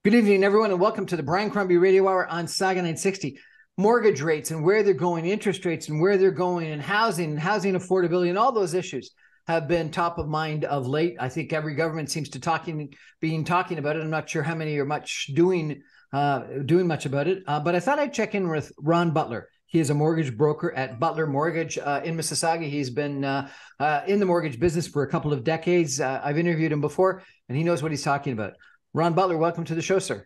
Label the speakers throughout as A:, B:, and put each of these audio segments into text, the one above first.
A: Good evening, everyone, and welcome to the Brian Crombie Radio Hour on Saga 960. Mortgage rates and where they're going, interest rates and where they're going, and housing affordability, and all those issues have been top of mind of late. I think every government seems to talking about it. I'm not sure how many are much doing much about it, but I thought I'd check in with Ron Butler. He is a mortgage broker at Butler Mortgage in Mississauga. He's been in the mortgage business for a couple of decades. I've interviewed him before, and he knows what he's talking about. Ron Butler, welcome to the show, sir.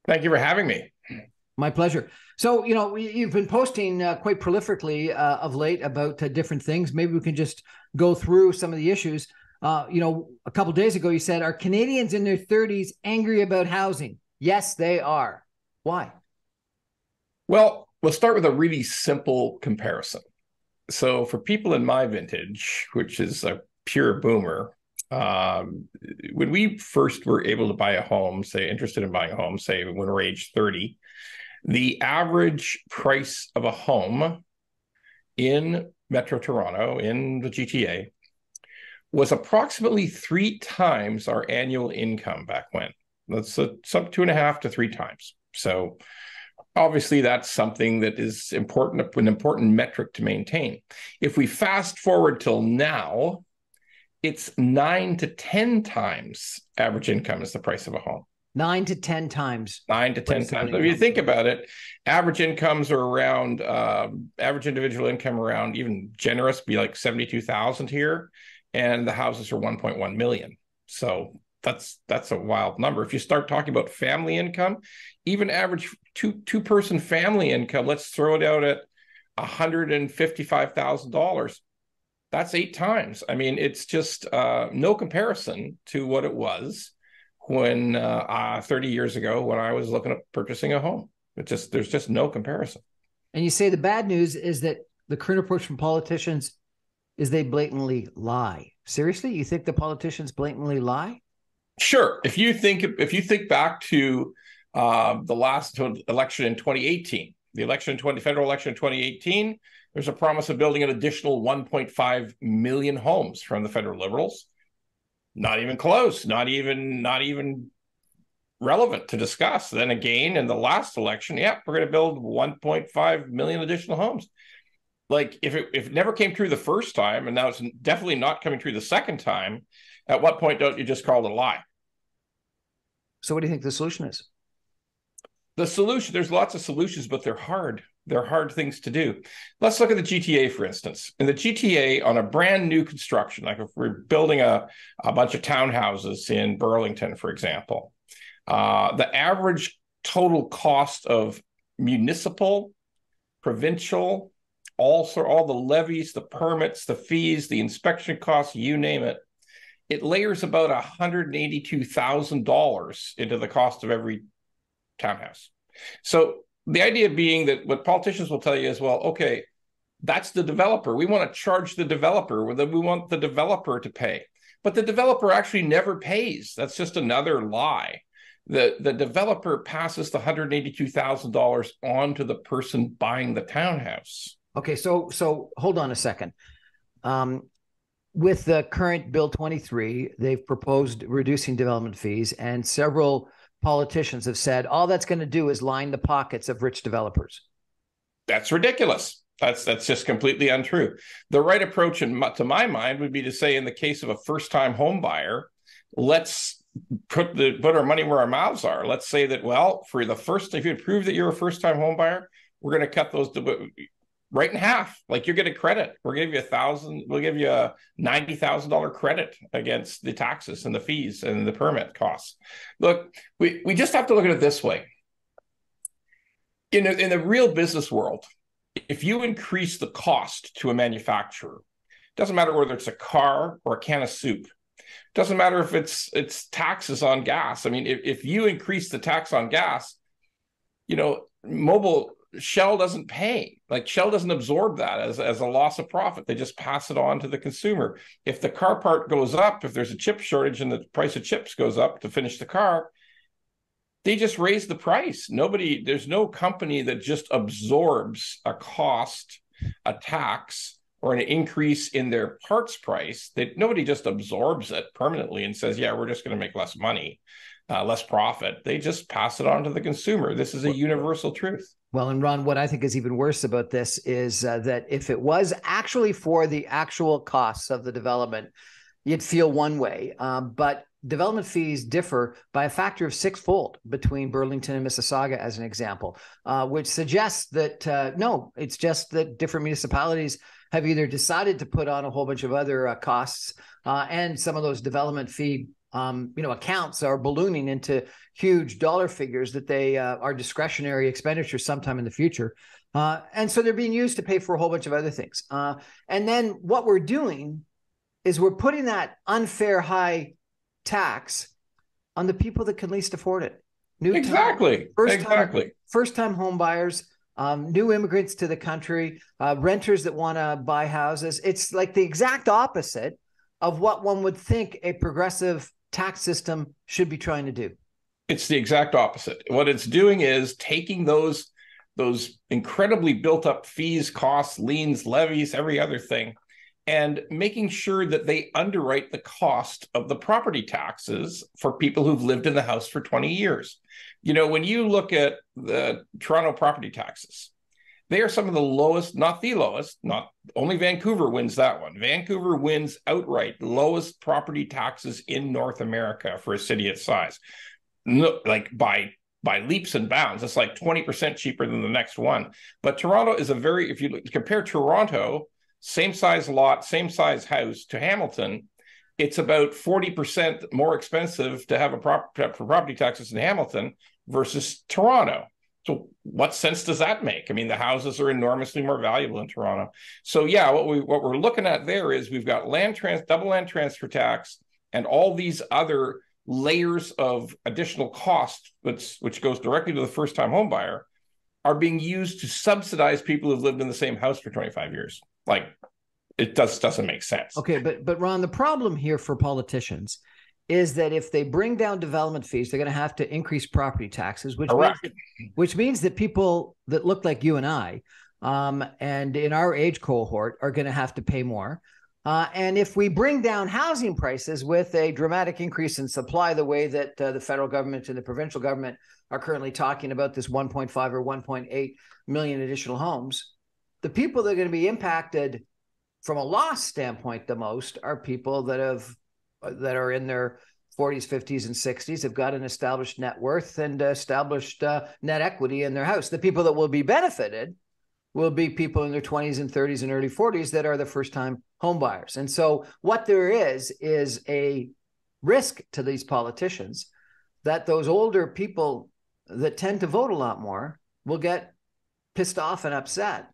A: Thank you for having me. My pleasure. So, you've been posting quite prolifically of late about different things. Maybe we can just go through some of the issues. A couple of days ago, you said, are Canadians in their 30s angry about housing? Yes, they are. Why?
B: Well, we'll start with a really simple comparison. So for people in my vintage, which is a pure boomer, when we first were able to buy a home, interested in buying a home, when we're age 30, the average price of a home in Metro Toronto, in the GTA, was approximately 3 times our annual income back when. That's some 2.5 to 3 times. So obviously that's something that is important, an important metric to maintain. If we fast forward till now, it's 9 to 10 times average income is the price of a home.
A: 9 to 10 times.
B: 9 to 10 times. If you think about it, average incomes are around, average individual income around, even generous, be like 72,000 here, and the houses are 1.1 million. So that's a wild number. If you start talking about family income, even average two-person family income, let's throw it out at $155,000. That's 8 times. I mean, it's just no comparison to what it was when 30 years ago when I was looking at purchasing a home. There's just no comparison.
A: And you say the bad news is that the current approach from politicians is they blatantly lie. Seriously, you think the politicians blatantly lie?
B: Sure. If you think back to the last election in 2018, federal election in 2018. There's a promise of building an additional 1.5 million homes from the federal Liberals. Not even close, not even relevant to discuss. Then again, in the last election, we're going to build 1.5 million additional homes. Like if it never came true the first time, and now it's definitely not coming true the second time, at what point don't you just call it a lie?
A: So what do you think the solution is?
B: The solution, there's lots of solutions, but they're hard. They're hard things to do. Let's look at the GTA, for instance. In the GTA, on a brand new construction, like if we're building a bunch of townhouses in Burlington, for example, the average total cost of municipal, provincial, also all the levies, the permits, the fees, the inspection costs, you name it, it layers about $182,000 into the cost of every townhouse. So the idea being that what politicians will tell you is, well, okay, that's the developer. We want to charge the developer. We want the developer to pay. But the developer actually never pays. That's just another lie. The developer passes the $182,000 on to the person buying the townhouse.
A: Okay, so hold on a second. With the current Bill 23, they've proposed reducing development fees, and several politicians have said all that's going to do is line the pockets of rich developers.
B: That's ridiculous. That's just completely untrue. The right approach, to my mind, would be to say, in the case of a first-time home buyer, let's put our money where our mouths are. Let's say that, well, if you prove that you're a first-time home buyer, we're going to cut those right in half. Like, you're getting credit. We'll give you a $90,000 credit against the taxes and the fees and the permit costs. Look, we just have to look at it this way. In the real business world, if you increase the cost to a manufacturer, it doesn't matter whether it's a car or a can of soup. It doesn't matter if it's taxes on gas. I mean, if you increase the tax on gas, Shell doesn't pay. Like, Shell doesn't absorb that as a loss of profit. They just pass it on to the consumer. If the car part goes up, if there's a chip shortage and the price of chips goes up to finish the car, they just raise the price. There's no company that just absorbs a cost, a tax, or an increase in their parts price. Nobody just absorbs it permanently and says, yeah, we're just going to make less money. less profit, they just pass it on to the consumer. This is a universal truth.
A: Well, and Ron, what I think is even worse about this is that if it was actually for the actual costs of the development, you'd feel one way. But development fees differ by a factor of 6-fold between Burlington and Mississauga, as an example, which suggests that, no, it's just that different municipalities have either decided to put on a whole bunch of other costs, and some of those development fee accounts are ballooning into huge dollar figures that they are discretionary expenditures sometime in the future. And so they're being used to pay for a whole bunch of other things. And then what we're doing is we're putting that unfair high tax on the people that can least afford it. First-time home buyers, new immigrants to the country, renters that want to buy houses. It's like the exact opposite of what one would think a progressive tax system should be trying to do.
B: It's the exact opposite. What it's doing is taking those incredibly built up fees, costs, liens, levies, every other thing, and making sure that they underwrite the cost of the property taxes for people who've lived in the house for 20 years. You know, when you look at the Toronto property taxes, they are some of the lowest, not the lowest, not only Vancouver wins that one. Vancouver wins outright lowest property taxes in North America for a city its size. No, like by leaps and bounds. It's like 20% cheaper than the next one. But Toronto is if you compare Toronto, same size lot, same size house, to Hamilton, it's about 40% more expensive to have for property taxes in Hamilton versus Toronto. So what sense does that make? I mean, the houses are enormously more valuable in Toronto. So yeah, what we're looking at there is we've got double land transfer tax and all these other layers of additional cost, which goes directly to the first-time home buyer, are being used to subsidize people who've lived in the same house for 25 years. Like, it doesn't make sense.
A: Okay, but Ron, the problem here for politicians is that if they bring down development fees, they're going to have to increase property taxes, which means that people that look like you and I, and in our age cohort, are going to have to pay more. And if we bring down housing prices with a dramatic increase in supply, the way that the federal government and the provincial government are currently talking about this 1.5 or 1.8 million additional homes, the people that are going to be impacted from a loss standpoint the most are people that are in their 40s, 50s, and 60s, have got an established net worth and established net equity in their house. The people that will be benefited will be people in their 20s and 30s and early 40s that are the first-time home buyers. And so what there is a risk to these politicians that those older people that tend to vote a lot more will get pissed off and upset.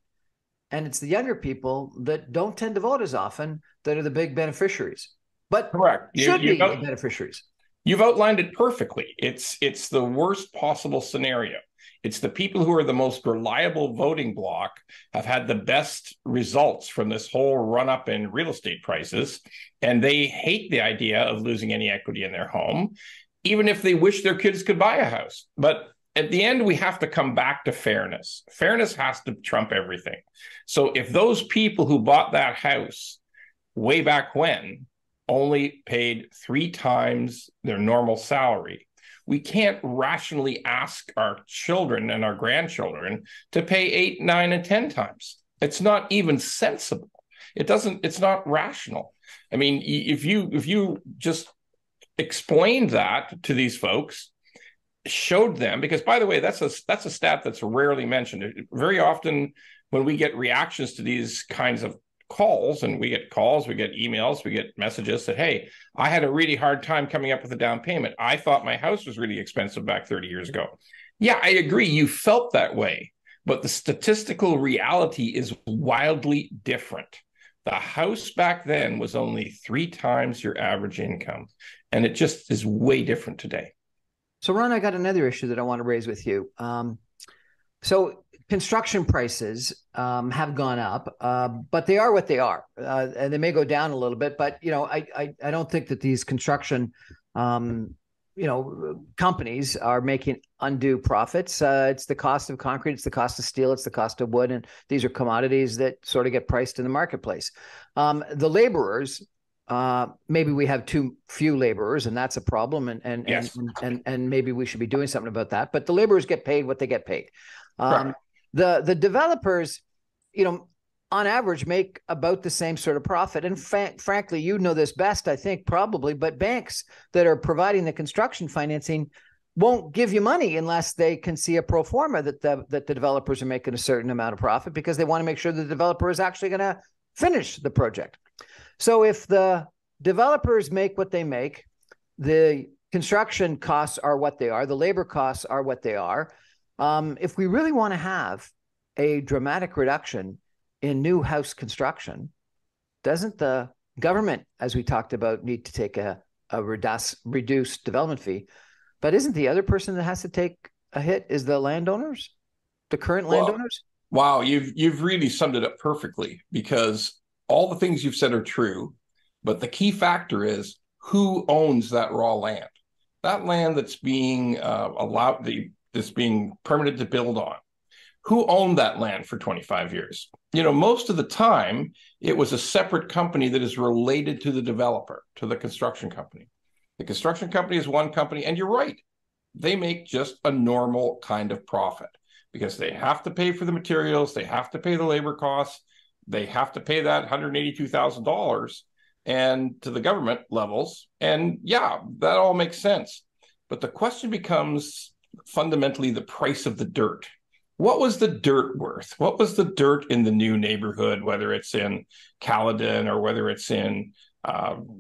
A: And it's the younger people that don't tend to vote as often that are the big beneficiaries. But
B: correct.
A: Should be the beneficiaries.
B: You've outlined it perfectly. It's the worst possible scenario. It's the people who are the most reliable voting bloc, have had the best results from this whole run-up in real estate prices, and they hate the idea of losing any equity in their home, even if they wish their kids could buy a house. But at the end, we have to come back to fairness. Fairness has to trump everything. So if those people who bought that house way back when only paid 3 times their normal salary, we can't rationally ask our children and our grandchildren to pay 8, 9, and 10 times. It's not even sensible. It's not rational. I mean, if you just explained that to these folks, showed them, because by the way, that's a stat that's rarely mentioned. Very often when we get reactions to these kinds of calls, and we get calls, we get emails, we get messages that, hey, I had a really hard time coming up with a down payment. I thought my house was really expensive back 30 years ago. Yeah, I agree. You felt that way, but the statistical reality is wildly different. The house back then was only 3 times your average income, and it just is way different today.
A: So, Ron, I got another issue that I want to raise with you. So construction prices have gone up, but they are what they are, and they may go down a little bit. But I don't think that these construction companies are making undue profits. It's the cost of concrete, it's the cost of steel, it's the cost of wood, and these are commodities that sort of get priced in the marketplace. The laborers maybe we have too few laborers, and that's a problem.
B: Yes.
A: And maybe we should be doing something about that. But the laborers get paid what they get paid.
B: Correct.
A: The developers, on average, make about the same sort of profit. And frankly, you know this best, I think, probably. But banks that are providing the construction financing won't give you money unless they can see a pro forma that the developers are making a certain amount of profit, because they want to make sure the developer is actually going to finish the project. So if the developers make what they make, the construction costs are what they are, the labor costs are what they are. If we really want to have a dramatic reduction in new house construction, doesn't the government, as we talked about, need to take a reduced development fee? But isn't the other person that has to take a hit is the landowners, the current landowners?
B: Wow, you've really summed it up perfectly, because all the things you've said are true, but the key factor is who owns that raw land, that land that's being that's being permitted to build on. Who owned that land for 25 years? Most of the time, it was a separate company that is related to the developer, to the construction company. The construction company is one company, and you're right, they make just a normal kind of profit, because they have to pay for the materials, they have to pay the labor costs, they have to pay that $182,000 and to the government levels. And yeah, that all makes sense. But the question becomes fundamentally the price of the dirt. What was the dirt worth? What was the dirt in the new neighborhood, whether it's in Caledon or whether it's in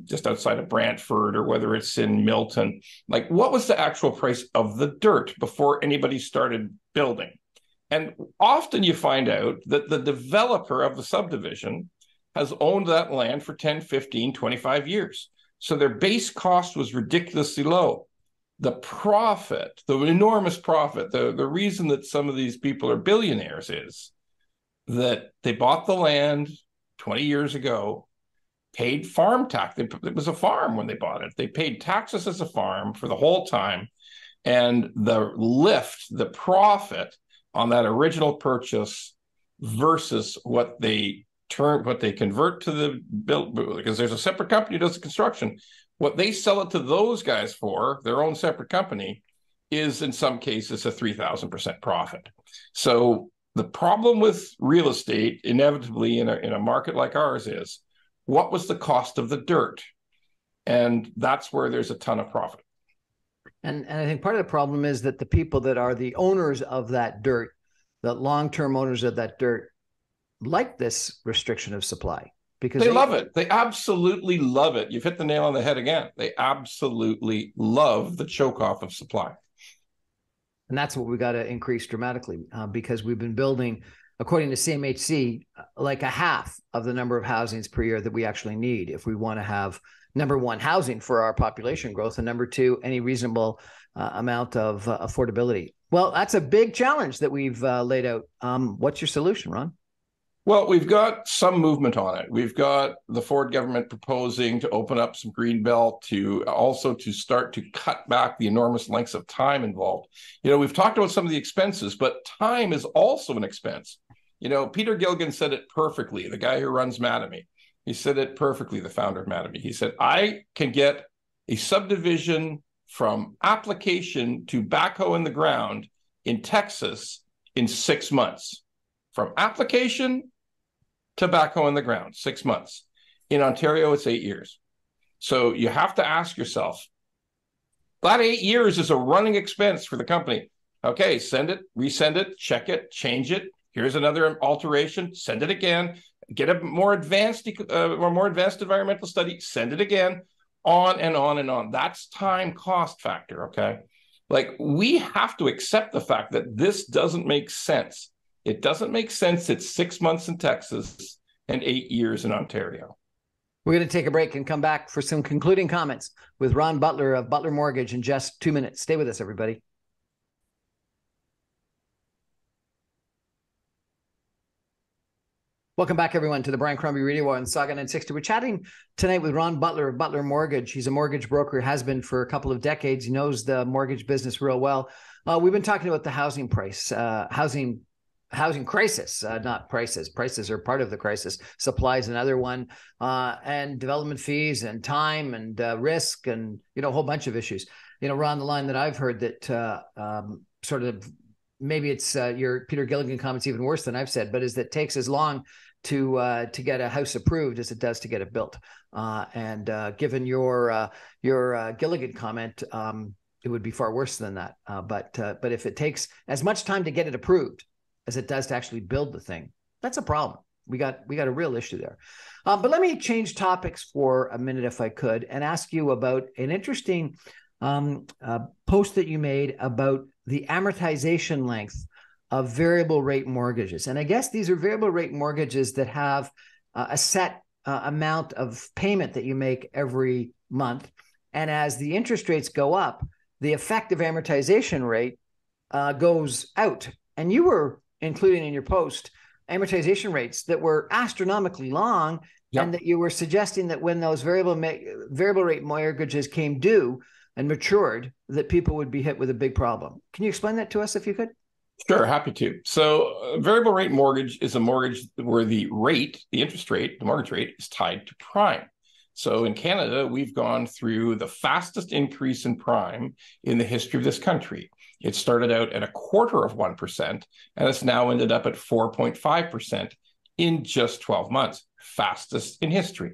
B: just outside of Brantford or whether it's in Milton? Like, what was the actual price of the dirt before anybody started building? And often you find out that the developer of the subdivision has owned that land for 10, 15, 25 years. So their base cost was ridiculously low. The profit, the enormous profit, the reason that some of these people are billionaires is that they bought the land 20 years ago, paid farm tax. It was a farm when they bought it. They paid taxes as a farm for the whole time. And the lift, the profit on that original purchase versus what they convert to the build, because there's a separate company that does the construction. What they sell it to those guys for, their own separate company, is in some cases a 3,000% profit. So the problem with real estate, inevitably in a market like ours, is what was the cost of the dirt? And that's where there's a ton of profit.
A: And I think part of the problem is that the people that are the owners of that dirt, the long-term owners of that dirt, like this restriction of supply, because
B: they love it. They absolutely love it. You've hit the nail on the head again. They absolutely love the choke off of supply.
A: And that's what we got to increase dramatically, because we've been building, according to CMHC, like a half of the number of housings per year that we actually need if we want to have, number one, housing for our population growth, and number two, any reasonable amount of affordability. Well, that's a big challenge that we've laid out. What's your solution, Ron?
B: Well, we've got some movement on it. We've got the Ford government proposing to open up some greenbelt, to start to cut back the enormous lengths of time involved. We've talked about some of the expenses, but time is also an expense. Peter Gilligan said it perfectly, the guy who runs Mattamy. He said it perfectly, the founder of Mattamy. He said, I can get a subdivision from application to backhoe in the ground in Texas in 6 months. From application to backhoe in the ground, 6 months. In Ontario, it's 8 years. So you have to ask yourself, that 8 years is a running expense for the company. Okay, send it, resend it, check it, change it. Here's another alteration, send it again. Get a more advanced environmental study, send it again, on and on and on. That's time cost factor, okay? Like, we have to accept the fact that this doesn't make sense. It doesn't make sense. It's 6 months in Texas and 8 years in Ontario.
A: We're going to take a break and come back for some concluding comments with Ron Butler of Butler Mortgage in just 2 minutes. Stay with us, everybody. Welcome back, everyone, to the Brian Crombie Radio Hour on Saga 960. We're chatting tonight with Ron Butler of Butler Mortgage. He's a mortgage broker, has been for a couple of decades. He knows the mortgage business real well. We've been talking about the housing price, housing housing crisis, not prices. Prices are part of the crisis. Supply is another one, and development fees and time and risk and, a whole bunch of issues. Ron, the line that I've heard that sort of maybe it's your Peter Gilligan comments even worse than I've said, but is that it takes as long to get a house approved as it does to get it built. And given your Gilligan comment, it would be far worse than that. But if it takes as much time to get it approved as it does to actually build the thing, that's a problem. We got a real issue there. But let me change topics for a minute, if I could, and ask you about an interesting post that you made about the amortization length of variable rate mortgages. And I guess these are variable rate mortgages that have a set amount of payment that you make every month. And as the interest rates go up, the effective amortization rate goes out. And you were including in your post amortization rates that were astronomically long, yep, and that you were suggesting that when those variable rate mortgages came due and matured, that people would be hit with a big problem. Can you explain that to us if you could?
B: Sure, happy to. So a variable rate mortgage is a mortgage where the interest rate, the mortgage rate is tied to prime. So in Canada, we've gone through the fastest increase in prime in the history of this country. It started out at 0.25%, and it's now ended up at 4.5% in just 12 months. Fastest in history.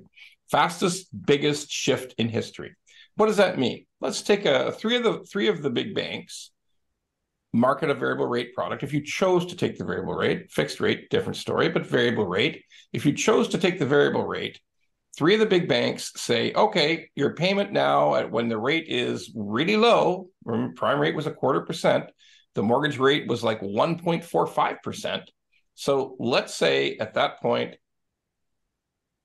B: Fastest, biggest shift in history. What does that mean? Let's take three of the big banks market a variable rate product. If you chose to take the variable rate, fixed rate, different story, but variable rate. If you chose to take the variable rate, three of the big banks say, okay, your payment now when the rate is really low, prime rate was 0.25%, the mortgage rate was like 1.45%. So let's say at that point,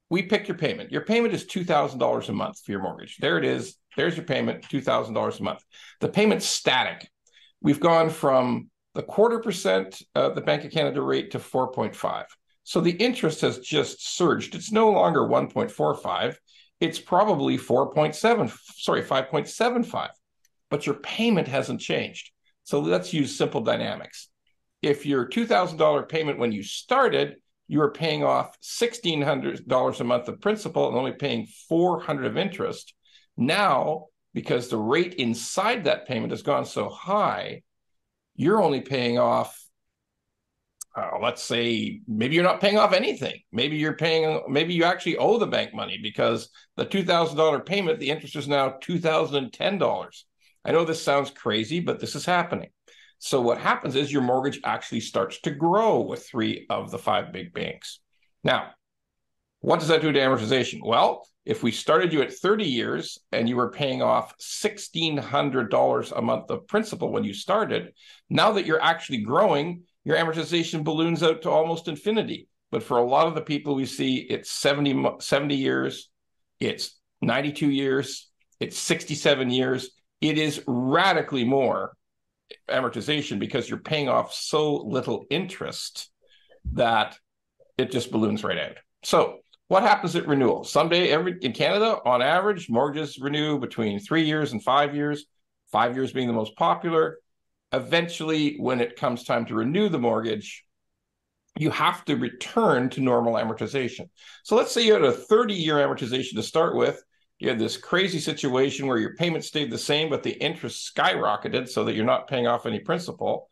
B: we pick your payment. Your payment is $2,000 a month for your mortgage. There it is. There's your payment, $2,000 a month. The payment's static. We've gone from the 0.25%, the Bank of Canada rate, to 4.5. So the interest has just surged. It's no longer 1.45. It's probably 5.75. But your payment hasn't changed. So let's use simple dynamics. If your $2,000 payment when you started, you were paying off $1,600 a month of principal and only paying $400 of interest. Now, because the rate inside that payment has gone so high, you're only paying off, let's say, maybe you're not paying off anything. Maybe you actually owe the bank money because the $2,000 payment, the interest is now $2,010. I know this sounds crazy, but this is happening. So what happens is your mortgage actually starts to grow with three of the five big banks. Now, what does that do to amortization? Well, if we started you at 30 years and you were paying off $1,600 a month of principal when you started, now that you're actually growing, your amortization balloons out to almost infinity. But for a lot of the people we see, it's 70 years, it's 92 years, it's 67 years. It is radically more amortization because you're paying off so little interest that it just balloons right out. So what happens at renewal? Someday in Canada, on average, mortgages renew between 3 years and 5 years, 5 years being the most popular. Eventually, when it comes time to renew the mortgage, you have to return to normal amortization. So let's say you had a 30-year amortization to start with. You had this crazy situation where your payment stayed the same, but the interest skyrocketed so that you're not paying off any principal.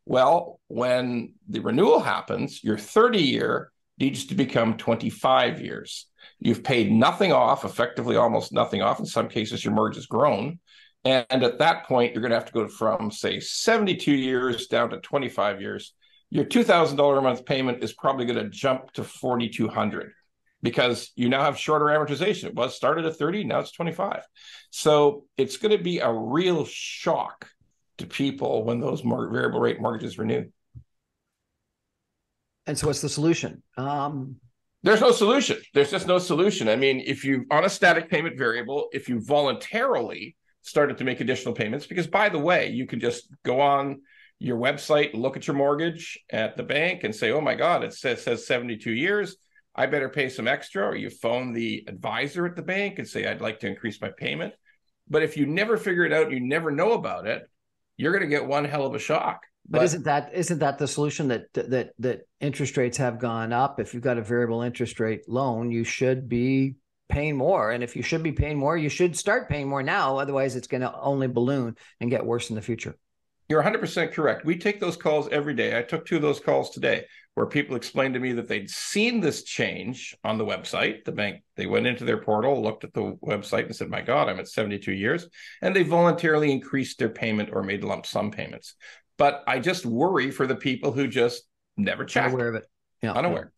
B: Well, when the renewal happens, your 30-year needs to become 25 years. You've paid nothing off, effectively almost nothing off. In some cases, your mortgage has grown. And at that point, you're going to have to go from, say, 72 years down to 25 years. Your $2,000 a month payment is probably going to jump to $4,200 because you now have shorter amortization. It was started at 30, now it's 25. So it's going to be a real shock to people when those variable rate mortgages renew.
A: And so what's the solution?
B: There's no solution. There's just no solution. I mean, if you, on a static payment variable, if you voluntarily started to make additional payments, because by the way, you can just go on your website, look at your mortgage at the bank and say, oh my God, it says 72 years. I better pay some extra. Or you phone the advisor at the bank and say, I'd like to increase my payment. But if you never figure it out, you never know about it, you're going to get one hell of a shock.
A: But isn't that the solution, that interest rates have gone up? If you've got a variable interest rate loan, you should be paying more. And if you should be paying more, you should start paying more now. Otherwise, it's going to only balloon and get worse in the future.
B: You're 100% correct. We take those calls every day. I took 2 of those calls today where people explained to me that they'd seen this change on the website. The bank, they went into their portal, looked at the website and said, my God, I'm at 72 years. And they voluntarily increased their payment or made lump sum payments. But I just worry for the people who just never checked.
A: Unaware of it.
B: Yeah. Unaware.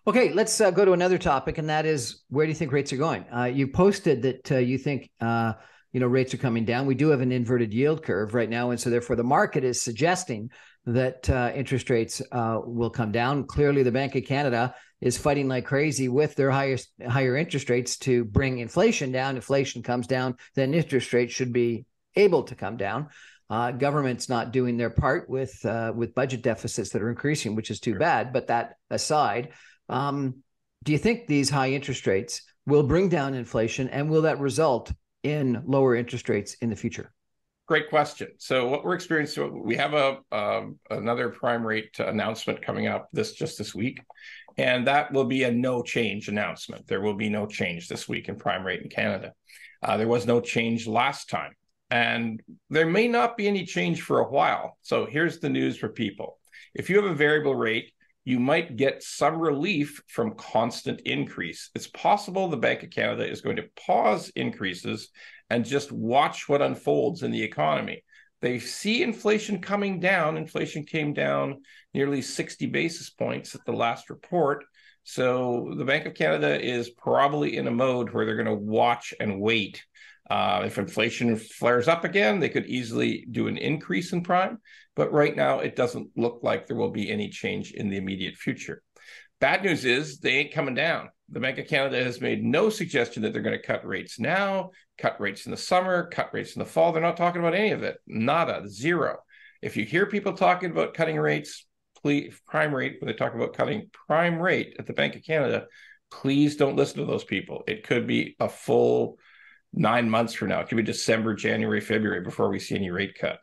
A: Okay, let's go to another topic, and that is, where do you think rates are going? You posted that you think rates are coming down. We do have an inverted yield curve right now, and so therefore the market is suggesting that interest rates will come down. Clearly, the Bank of Canada is fighting like crazy with their higher interest rates to bring inflation down. Inflation comes down, then interest rates should be able to come down. Government's not doing their part with budget deficits that are increasing, which is too bad. But that aside, do you think these high interest rates will bring down inflation, and will that result in lower interest rates in the future?
B: Great question. So what we're experiencing, we have another prime rate announcement coming up just this week, and that will be a no change announcement. There will be no change this week in prime rate in Canada. There was no change last time, and there may not be any change for a while. So here's the news for people. If you have a variable rate, you might get some relief from constant increase. It's possible the Bank of Canada is going to pause increases and just watch what unfolds in the economy. They see inflation coming down. Inflation came down nearly 60 basis points at the last report. So the Bank of Canada is probably in a mode where they're going to watch and wait. If inflation flares up again, they could easily do an increase in prime. But right now, it doesn't look like there will be any change in the immediate future. Bad news is they ain't coming down. The Bank of Canada has made no suggestion that they're going to cut rates now, cut rates in the summer, cut rates in the fall. They're not talking about any of it. Nada, zero. If you hear people talking about cutting rates, prime rate, when they talk about cutting prime rate at the Bank of Canada, please don't listen to those people. It could be a full 9 months from now. It could be December, January, February before we see any rate cut.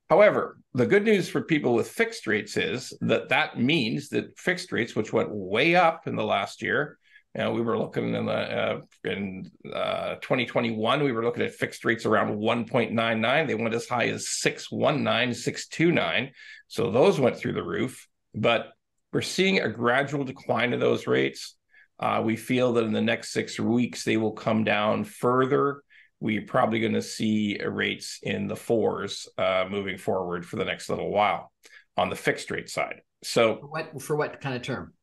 B: However, the good news for people with fixed rates is that means that fixed rates, which went way up in the last year, we were looking in 2021, we were looking at fixed rates around 1.99. They went as high as 6.19, 6.29. So those went through the roof. But we're seeing a gradual decline of those rates. We feel that in the next 6 weeks, they will come down further. We're probably going to see rates in the 4s moving forward for the next little while on the fixed rate side. So
A: for what kind of term?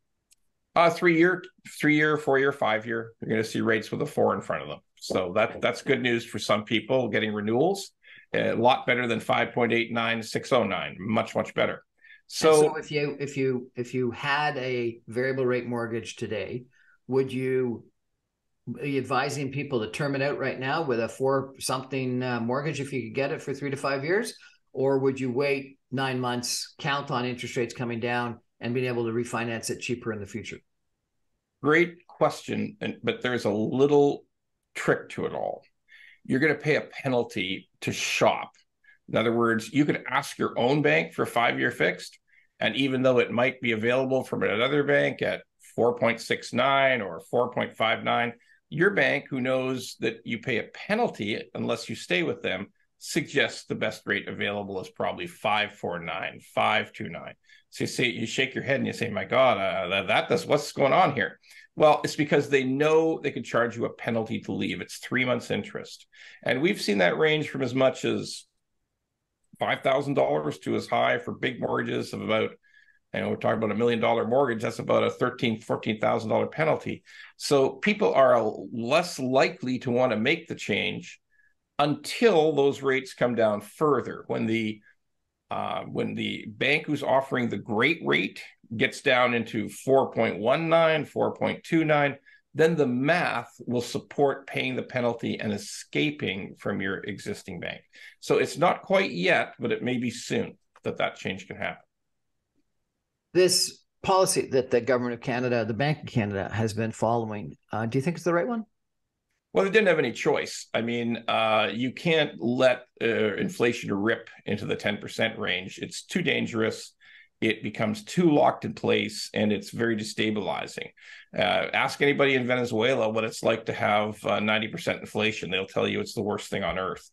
B: 3-year, 4-year, 5-year. You're going to see rates with a 4 in front of them. So that's good news for some people getting renewals. A lot better than 5.89, 6.09. Much, much better.
A: So if you had a variable rate mortgage today, would you be advising people to term it out right now with a 4-something mortgage if you could get it for 3 to 5 years? Or would you wait 9 months, count on interest rates coming down, and being able to refinance it cheaper in the future?
B: Great question, but there's a little trick to it all. You're going to pay a penalty to shop. In other words, you could ask your own bank for a 5-year fixed, and even though it might be available from another bank at 4.69 or 4.59, your bank, who knows that you pay a penalty unless you stay with them, suggests the best rate available is probably 5.49, 5.29. So you shake your head and you say, my God, that's what's going on here. Well, it's because they know they could charge you a penalty to leave. It's 3 months interest. And we've seen that range from as much as $5,000 to as high for big mortgages of about, we're talking about $1 million mortgage. That's about a $13,000, $14,000 penalty. So people are less likely to want to make the change until those rates come down further. When the bank who's offering the great rate gets down into 4.19, 4.29, then the math will support paying the penalty and escaping from your existing bank. So it's not quite yet, but it may be soon that change can happen.
A: This policy that the government of Canada, the Bank of Canada, has been following, do you think it's the right one?
B: Well, they didn't have any choice. I mean, you can't let inflation rip into the 10% range. It's too dangerous. It becomes too locked in place, and it's very destabilizing. Ask anybody in Venezuela what it's like to have 90% inflation. They'll tell you it's the worst thing on earth.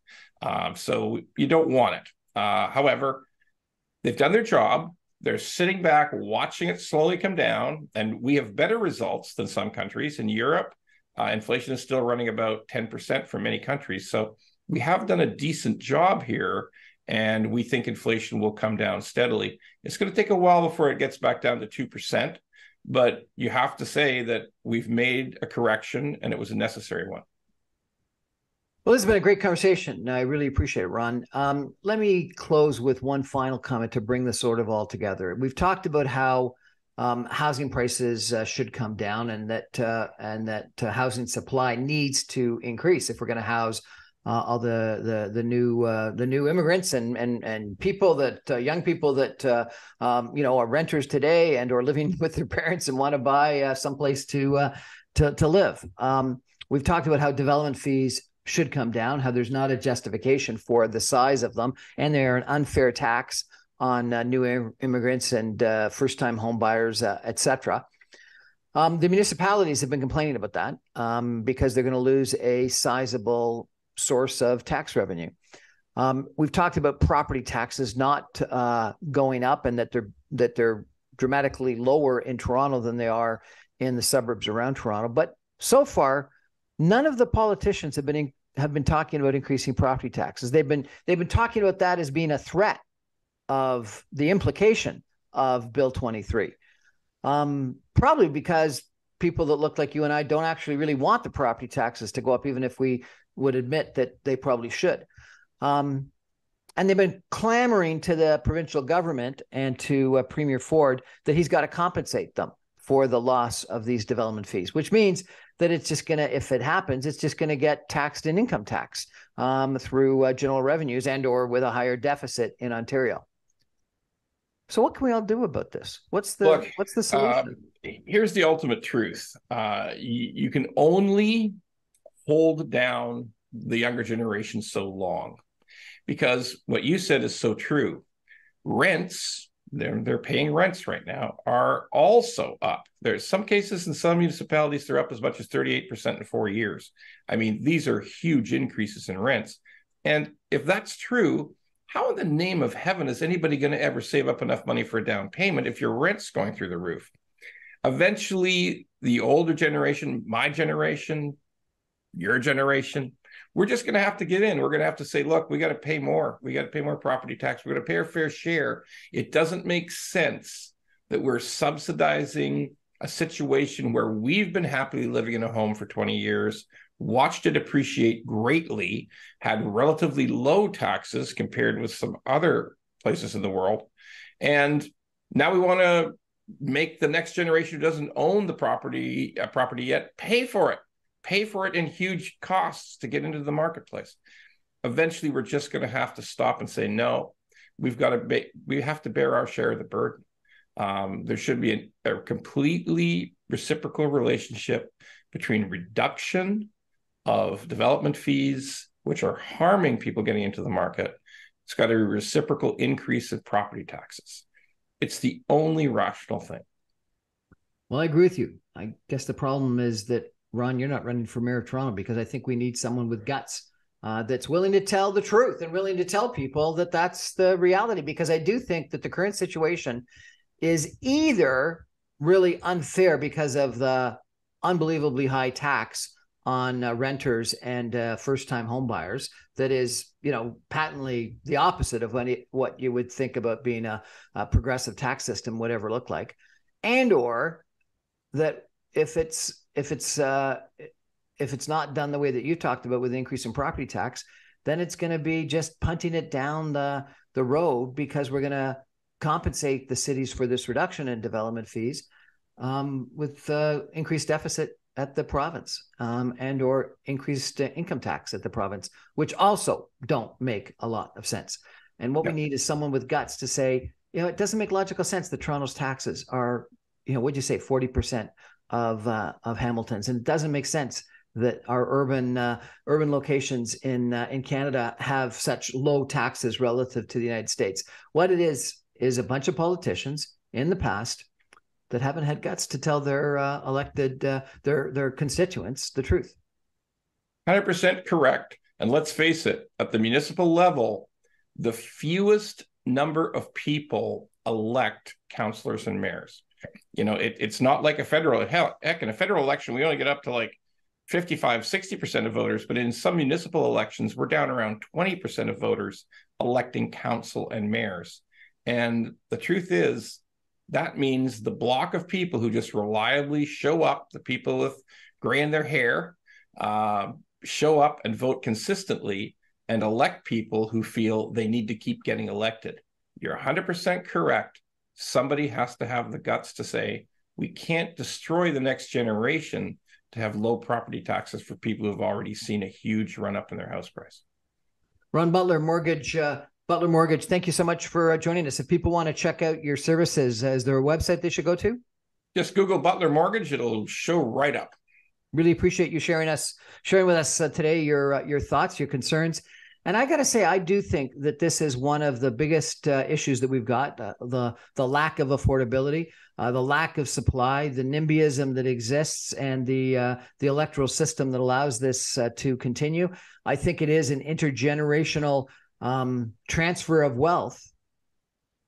B: So you don't want it. However, they've done their job. They're sitting back, watching it slowly come down, and we have better results than some countries. In Europe, inflation is still running about 10% for many countries. So we have done a decent job here, and we think inflation will come down steadily. It's going to take a while before it gets back down to 2%, but you have to say that we've made a correction, and it was a necessary one.
A: Well, this has been a great conversation. I really appreciate it, Ron. Let me close with one final comment to bring this sort of all together. We've talked about how housing prices should come down, and that housing supply needs to increase if we're going to house all the new immigrants and people that young people that are renters today and or living with their parents and want to buy someplace to live. We've talked about how development fees should come down, how there's not a justification for the size of them, and they're an unfair tax on new immigrants and first-time home buyers, et cetera. The municipalities have been complaining about that because they're going to lose a sizable source of tax revenue. We've talked about property taxes not going up, and that they're dramatically lower in Toronto than they are in the suburbs around Toronto. But so far, none of the politicians have been talking about increasing property taxes. They've been talking about that as being a threat of the implication of Bill 23. Probably because people that look like you and I don't actually really want the property taxes to go up, even if we would admit that they probably should. And they've been clamoring to the provincial government and to Premier Ford that he's got to compensate them for the loss of these development fees, which means that it's just going to, if it happens, it's just going to get taxed in income tax through general revenues and or with a higher deficit in Ontario. So what can we all do about this? What's the solution?
B: Here's the ultimate truth. You can only hold down the younger generation so long, because what you said is so true. Rents, they're paying rents right now, are also up. There's some cases in some municipalities they're up as much as 38% in 4 years. I mean, these are huge increases in rents. And if that's true, how in the name of heaven is anybody going to ever save up enough money for a down payment if your rent's going through the roof? Eventually, the older generation, my generation, your generation, we're just going to have to get in. We're going to have to say, look, we got to pay more. We got to pay more property tax. We're going to pay our fair share. It doesn't make sense that we're subsidizing a situation where we've been happily living in a home for 20 years, watched it appreciate greatly, had relatively low taxes compared with some other places in the world. And now we want to make the next generation who doesn't own the property yet pay for it in huge costs to get into the marketplace. Eventually, we're just going to have to stop and say, no, we have to bear our share of the burden. There should be a completely reciprocal relationship between reduction of development fees, which are harming people getting into the market. It's got a reciprocal increase in property taxes. It's the only rational thing.
A: Well, I agree with you. I guess the problem is that, Ron, you're not running for mayor of Toronto, because I think we need someone with guts that's willing to tell the truth and willing to tell people that that's the reality. Because I do think that the current situation is either really unfair because of the unbelievably high tax on renters and first-time home buyers that is, patently the opposite of what you would think about being a progressive tax system would ever look like, and or that if it's not done the way that you talked about with the increase in property tax, then it's going to be just punting it down the road, because we're going to compensate the cities for this reduction in development fees with increased deficit at the province and or increased income tax at the province, which also don't make a lot of sense. And what we need is someone with guts to say, it doesn't make logical sense that Toronto's taxes are, what'd you say, 40% of Hamilton's, and it doesn't make sense that our urban locations in Canada have such low taxes relative to the United States. What it is a bunch of politicians in the past that haven't had guts to tell their elected their constituents the truth.
B: 100% correct. And let's face it, at the municipal level, the fewest number of people elect councillors and mayors. You know, it's not like a federal, heck, in a federal election, we only get up to like 55, 60% of voters, but in some municipal elections, we're down around 20% of voters electing council and mayors. And the truth is, that means the block of people who just reliably show up, the people with gray in their hair, show up and vote consistently and elect people who feel they need to keep getting elected. You're 100% correct. Somebody has to have the guts to say, we can't destroy the next generation to have low property taxes for people who've already seen a huge run up in their house price.
A: Ron Butler, Butler Mortgage, thank you so much for joining us. If people want to check out your services, is there a website they should go to?
B: Just Google Butler Mortgage. It'll show right up. Really appreciate you sharing with us today your thoughts, your concerns. And I got to say, I do think that this is one of the biggest issues that we've got, the lack of affordability, the lack of supply, the NIMBYism that exists, and the electoral system that allows this to continue. I think it is an intergenerational transfer of wealth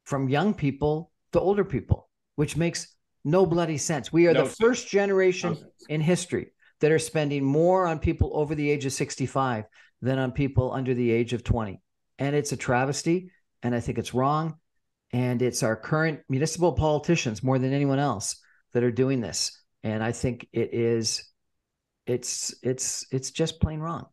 B: from young people to older people, which makes no bloody sense. We are the first generation in history that are spending more on people over the age of 65 than on people under the age of 20. And it's a travesty, and I think it's wrong. And it's our current municipal politicians more than anyone else that are doing this. And I think it's just plain wrong.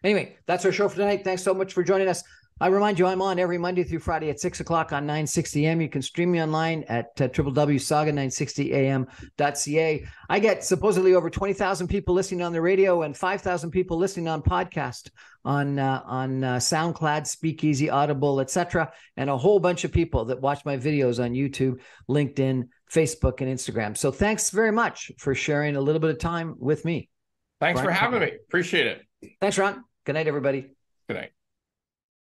B: Anyway, that's our show for tonight. Thanks so much for joining us. I remind you, I'm on every Monday through Friday at 6 o'clock on 960 AM. You can stream me online at www.saga960am.ca. I get supposedly over 20,000 people listening on the radio and 5,000 people listening on podcast on SoundCloud, Speakeasy, Audible, etc., and a whole bunch of people that watch my videos on YouTube, LinkedIn, Facebook, and Instagram. So thanks very much for sharing a little bit of time with me. Thanks for having me. Appreciate it.
A: Thanks, Ron. Good night, everybody.
B: Good night.